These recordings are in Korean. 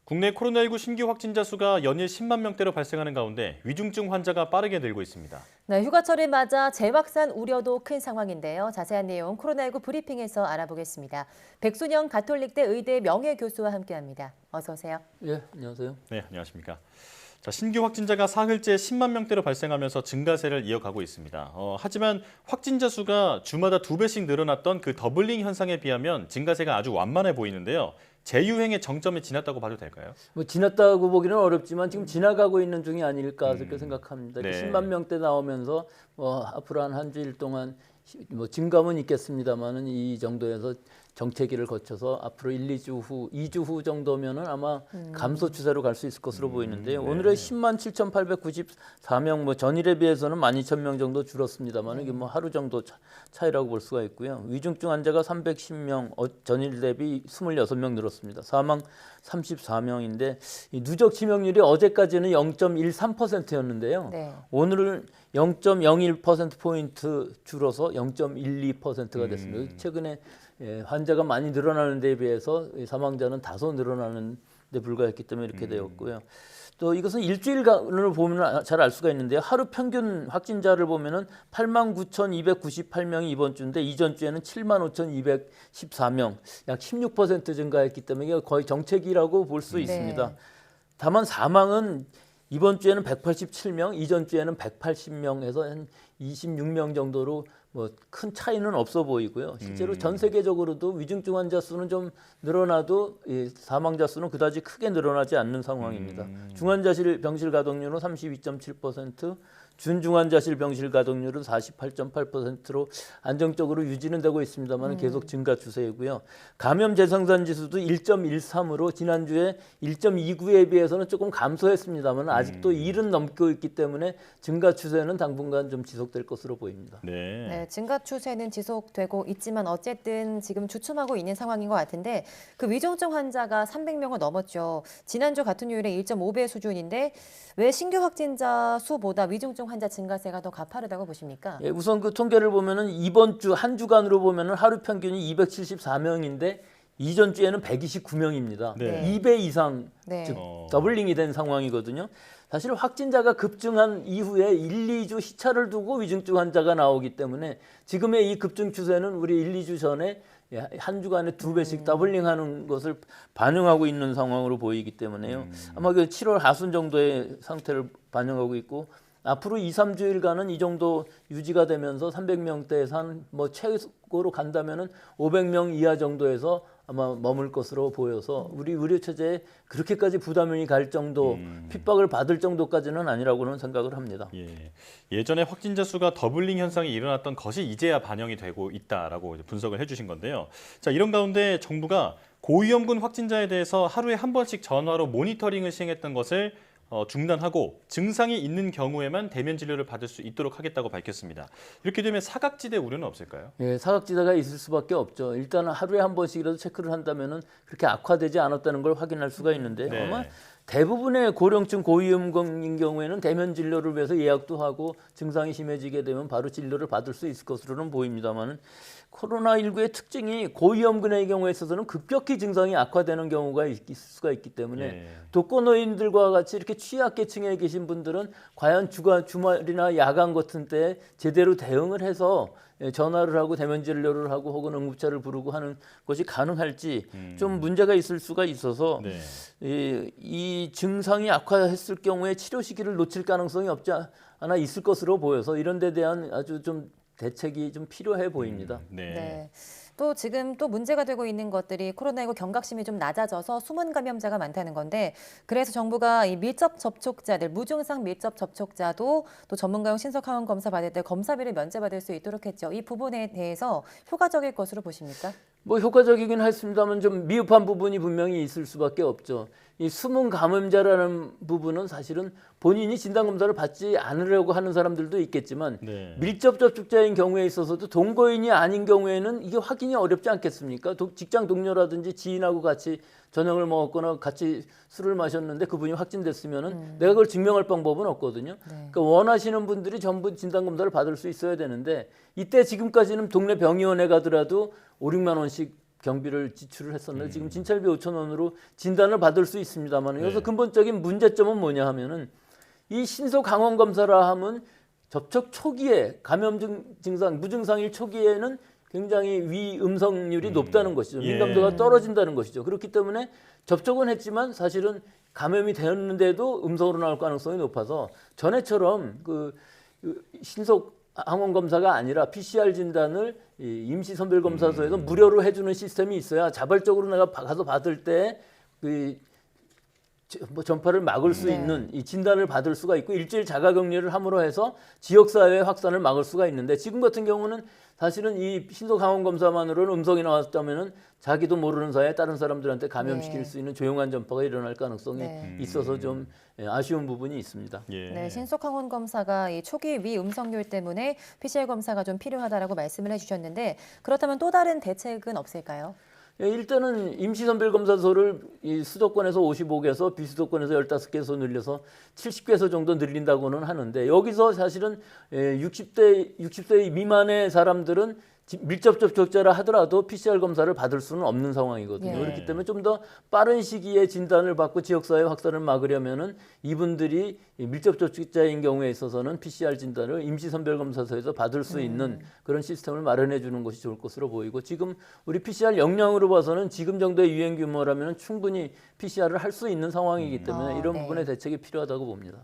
국내 코로나19 신규 확진자 수가 연일 10만 명대로 발생하는 가운데 위중증 환자가 빠르게 늘고 있습니다. 네, 휴가철을 맞아 재확산 우려도 큰 상황인데요. 자세한 내용 코로나19 브리핑에서 알아보겠습니다. 백순영 가톨릭대 의대 명예교수와 함께합니다. 어서 오세요. 예, 안녕하세요. 네, 안녕하십니까. 자, 신규 확진자가 사흘째 10만 명대로 발생하면서 증가세를 이어가고 있습니다. 하지만 확진자 수가 주마다 2배씩 늘어났던 그 더블링 현상에 비하면 증가세가 아주 완만해 보이는데요. 재유행의 정점에 지났다고 봐도 될까요? 뭐 지났다고 보기는 어렵지만 지금 지나가고 있는 중이 아닐까 그렇게 생각합니다. 네. 10만 명대 나오면서 앞으로 한 주일 동안 뭐 증감은 있겠습니다만은 이 정도에서 정체기를 거쳐서 앞으로 2주 후 정도면은 아마 감소 추세로 갈 수 있을 것으로 보이는데요. 네. 오늘의 10만 7,894명 뭐 전일에 비해서는 12,000명 정도 줄었습니다만 이게 뭐 하루 정도 차이라고 볼 수가 있고요. 위중증 환자가 310명, 전일 대비 26명 늘었습니다. 사망 34명인데 이 누적 치명률이 어제까지는 0.13%였는데요. 네. 오늘은 0.01%포인트 줄어서 0.12%가 됐습니다. 최근에 환자가 많이 늘어나는 데 비해서 사망자는 다소 늘어나는 데 불과했기 때문에 이렇게 되었고요. 또 이것은 일주일간으로 보면 잘 알 수가 있는데요. 하루 평균 확진자를 보면은 89,298명이 이번 주인데 이전 주에는 75,214명, 약 16% 증가했기 때문에 이게 거의 정체기라고 볼 수 있습니다. 네. 다만 사망은 이번 주에는 187명, 이전 주에는 180명에서 한 26명 정도로 뭐 큰 차이는 없어 보이고요. 실제로 전 세계적으로도 위중증 환자 수는 좀 늘어나도 이 사망자 수는 그다지 크게 늘어나지 않는 상황입니다. 중환자실 병실 가동률은 32.7%, 준중환자실 병실 가동률은 48.8%로 안정적으로 유지는 되고 있습니다만 계속 증가 추세이고요. 감염 재생산 지수도 1.13으로 지난주에 1.29에 비해서는 조금 감소했습니다만 아직도 1은 넘고 있기 때문에 증가 추세는 당분간 좀 지속될 것으로 보입니다. 네, 증가 추세는 지속되고 있지만 어쨌든 지금 주춤하고 있는 상황인 것 같은데 그 위중증 환자가 300명을 넘었죠. 지난주 같은 요일에 1.5배 수준인데 왜 신규 확진자 수보다 위중증 환자 증가세가 더 가파르다고 보십니까? 예, 우선 그 통계를 보면은 이번 주 한 주간으로 보면은 하루 평균이 274명인데 이전 주에는 129명입니다. 네. 2배 이상 네. 즉 더블링이 된 상황이거든요. 사실 확진자가 급증한 이후에 1, 2주 시차를 두고 위중증 환자가 나오기 때문에 지금의 이 급증 추세는 우리 1, 2주 전에 한 주간에 2배씩 더블링하는 것을 반영하고 있는 상황으로 보이기 때문에요. 아마 그 7월 하순 정도의 상태를 반영하고 있고 앞으로 2, 3주일간은 이 정도 유지가 되면서 300명대에서 한 뭐 최고로 간다면은 500명 이하 정도에서 아마 머물 것으로 보여서 우리 의료 체제에 그렇게까지 부담이 갈 정도, 핍박을 받을 정도까지는 아니라고는 생각을 합니다. 예전에 확진자 수가 더블링 현상이 일어났던 것이 이제야 반영이 되고 있다라고 분석을 해주신 건데요. 자, 이런 가운데 정부가 고위험군 확진자에 대해서 하루에 한 번씩 전화로 모니터링을 시행했던 것을 중단하고 증상이 있는 경우에만 대면 진료를 받을 수 있도록 하겠다고 밝혔습니다. 이렇게 되면 사각지대 우려는 없을까요? 예, 사각지대가 있을 수밖에 없죠. 일단은 하루에 한 번씩이라도 체크를 한다면은 그렇게 악화되지 않았다는 걸 확인할 수가 있는데 네. 아마 대부분의 고령층 고위험군인 경우에는 대면 진료를 위해서 예약도 하고 증상이 심해지게 되면 바로 진료를 받을 수 있을 것으로는 보입니다만은 코로나19의 특징이 고위험군의 경우에 있어서는 급격히 증상이 악화되는 경우가 있을 수가 있기 때문에 독거노인들과 같이 이렇게 취약계층에 계신 분들은 과연 주말이나 야간 같은 때에 제대로 대응을 해서 전화를 하고 대면 진료를 하고 혹은 응급차를 부르고 하는 것이 가능할지 좀 문제가 있을 수가 있어서 이 증상이 악화했을 경우에 치료 시기를 놓칠 가능성이 없지 않아 있을 것으로 보여서 이런 데 대한 아주 좀 대책이 좀 필요해 보입니다. 네. 또 지금 또 문제가 되고 있는 것들이 코로나19 경각심이 좀 낮아져서 숨은 감염자가 많다는 건데 그래서 정부가 이 밀접 접촉자들, 무증상 밀접 접촉자도 또 전문가용 신속항원 검사 받을 때 검사비를 면제받을 수 있도록 했죠. 이 부분에 대해서 효과적일 것으로 보십니까? 뭐 효과적이긴 했습니다만 좀 미흡한 부분이 분명히 있을 수밖에 없죠. 이 숨은 감염자라는 부분은 사실은 본인이 진단검사를 받지 않으려고 하는 사람들도 있겠지만 밀접 접촉자인 경우에 있어서도 동거인이 아닌 경우에는 이게 확인이 어렵지 않겠습니까? 직장 동료라든지 지인하고 같이 저녁을 먹었거나 같이 술을 마셨는데 그분이 확진됐으면은 내가 그걸 증명할 방법은 없거든요. 그러니까 원하시는 분들이 전부 진단검사를 받을 수 있어야 되는데 이때 지금까지는 동네 병의원에 가더라도 5, 6만 원씩 경비를 지출을 했었는데 지금 진찰비 5천 원으로 진단을 받을 수 있습니다만 여기서 근본적인 문제점은 뭐냐 하면은 이 신속 항원 검사라 하면 접촉 초기에 감염 증상 무증상일 초기에는 굉장히 위음성률이 높다는 것이죠. 민감도가 떨어진다는 것이죠. 그렇기 때문에 접촉은 했지만 사실은 감염이 되었는데도 음성으로 나올 가능성이 높아서 전에처럼 그 신속 항원 검사가 아니라 PCR 진단을 임시 선별 검사소에서 무료로 해주는 시스템이 있어야 자발적으로 내가 가서 받을 때 그 전파를 막을 수 있는 이 진단을 받을 수가 있고 일주일 자가격리를 함으로 해서 지역사회 확산을 막을 수가 있는데 지금 같은 경우는 사실은 이 신속 항원 검사만으로는 음성이 나왔다면은 자기도 모르는 사이에 다른 사람들한테 감염시킬 수 있는 조용한 전파가 일어날 가능성이 있어서 좀 아쉬운 부분이 있습니다. 네, 신속 항원 검사가 이 초기 위음성률 때문에 PCR 검사가 좀 필요하다라고 말씀을 해주셨는데 그렇다면 또 다른 대책은 없을까요? 일단은 임시선별검사소를 이 수도권에서 55개소, 비수도권에서 15개소 늘려서 70개소 정도 늘린다고는 하는데 여기서 사실은 60세 미만의 사람들은 밀접 접촉자라 하더라도 PCR 검사를 받을 수는 없는 상황이거든요. 그렇기 때문에 좀 더 빠른 시기에 진단을 받고 지역사회 확산을 막으려면은 이분들이 밀접 접촉자인 경우에 있어서는 PCR 진단을 임시선별검사소에서 받을 수 있는 그런 시스템을 마련해 주는 것이 좋을 것으로 보이고 지금 우리 PCR 역량으로 봐서는 지금 정도의 유행 규모라면 충분히 PCR을 할 수 있는 상황이기 때문에 이런 부분의 대책이 필요하다고 봅니다.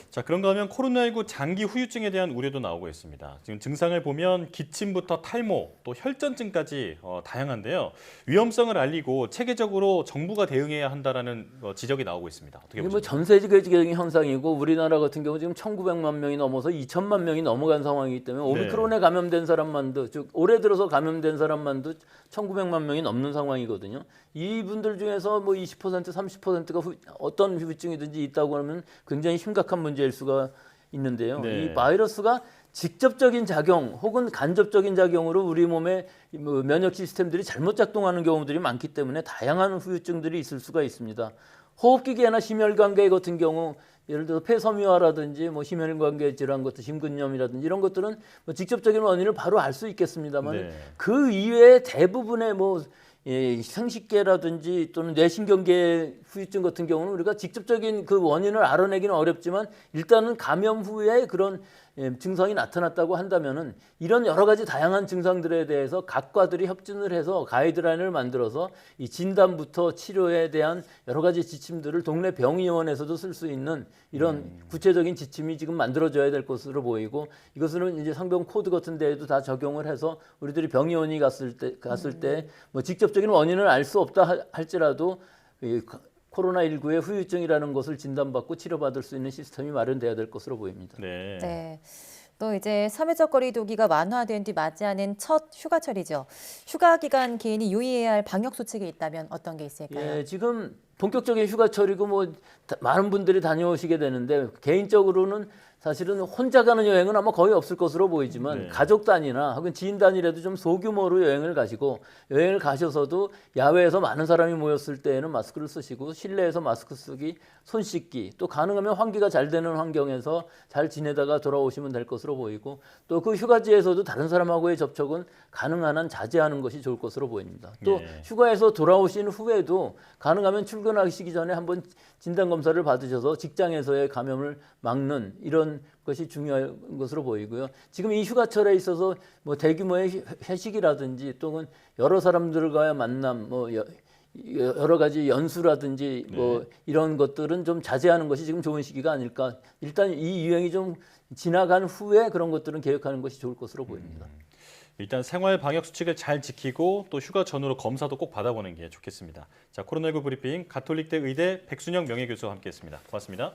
자, 그런가 하면 코로나19 장기 후유증에 대한 우려도 나오고 있습니다. 지금 증상을 보면 기침부터 탈모, 또 혈전증까지 다양한데요. 위험성을 알리고 체계적으로 정부가 대응해야 한다라는 지적이 나오고 있습니다. 어떻게 이게 보십니까? 전 세계적인 현상이고 우리나라 같은 경우 지금 1,900만 명이 넘어서 2천만 명이 넘어간 상황이기 때문에 오미크론에 감염된 사람만도 즉 올해 들어서 감염된 사람만도 1,900만 명이 넘는 상황이거든요. 이분들 중에서 뭐 20%, 30%가 어떤 후유증이든지 있다고 하면 굉장히 심각한 문제일 수가 있는데요. 이 바이러스가 직접적인 작용 혹은 간접적인 작용으로 우리 몸의 면역 시스템들이 잘못 작동하는 경우들이 많기 때문에 다양한 후유증들이 있을 수가 있습니다. 호흡기계나 심혈관계 같은 경우 예를 들어 폐섬유화라든지 뭐 심혈관계 질환 같은 심근염이라든지 이런 것들은 뭐 직접적인 원인을 바로 알 수 있겠습니다만 그 이외에 대부분의 뭐 생식계라든지 또는 뇌신경계 후유증 같은 경우는 우리가 직접적인 그 원인을 알아내기는 어렵지만 일단은 감염 후에 그런 증상이 나타났다고 한다면은 이런 여러 가지 다양한 증상들에 대해서 각 과들이 협진을 해서 가이드라인을 만들어서 이 진단부터 치료에 대한 여러 가지 지침들을 동네 병의원에서도 쓸 수 있는 이런 구체적인 지침이 지금 만들어져야 될 것으로 보이고 이것은 이제 상병 코드 같은 데에도 다 적용을 해서 우리들이 병의원이 갔을 때 뭐 직접적인 원인을 알 수 없다 할지라도 코로나19의 후유증이라는 것을 진단받고 치료받을 수 있는 시스템이 마련돼야 될 것으로 보입니다. 네. 또 이제 사회적 거리 두기가 완화된 뒤 맞이하는 첫 휴가철이죠. 휴가 기간 개인이 유의해야 할 방역 수칙이 있다면 어떤 게 있을까요? 지금 본격적인 휴가철이고 뭐 많은 분들이 다녀오시게 되는데 개인적으로는 사실은 혼자 가는 여행은 아마 거의 없을 것으로 보이지만 가족 단위나 혹은 지인 단위라도 좀 소규모로 여행을 가시고 여행을 가셔서도 야외에서 많은 사람이 모였을 때에는 마스크를 쓰시고 실내에서 마스크 쓰기, 손 씻기 또 가능하면 환기가 잘 되는 환경에서 잘 지내다가 돌아오시면 될 것으로 보이고 또 그 휴가지에서도 다른 사람하고의 접촉은 가능한 한 자제하는 것이 좋을 것으로 보입니다. 또 휴가에서 돌아오신 후에도 가능하면 출근하시기 전에 한번 진단검사를 받으셔서 직장에서의 감염을 막는 이런 것이 중요한 것으로 보이고요. 지금 이 휴가철에 있어서 뭐 대규모의 회식이라든지 또는 여러 사람들과의 만남, 뭐 여러 가지 연수라든지 뭐 이런 것들은 좀 자제하는 것이 지금 좋은 시기가 아닐까. 일단 이 유행이 좀 지나간 후에 그런 것들은 계획하는 것이 좋을 것으로 보입니다. 일단 생활 방역 수칙을 잘 지키고 또 휴가 전후로 검사도 꼭 받아보는 게 좋겠습니다. 자, 코로나19 브리핑 가톨릭대 의대 백순영 명예교수와 함께했습니다. 고맙습니다.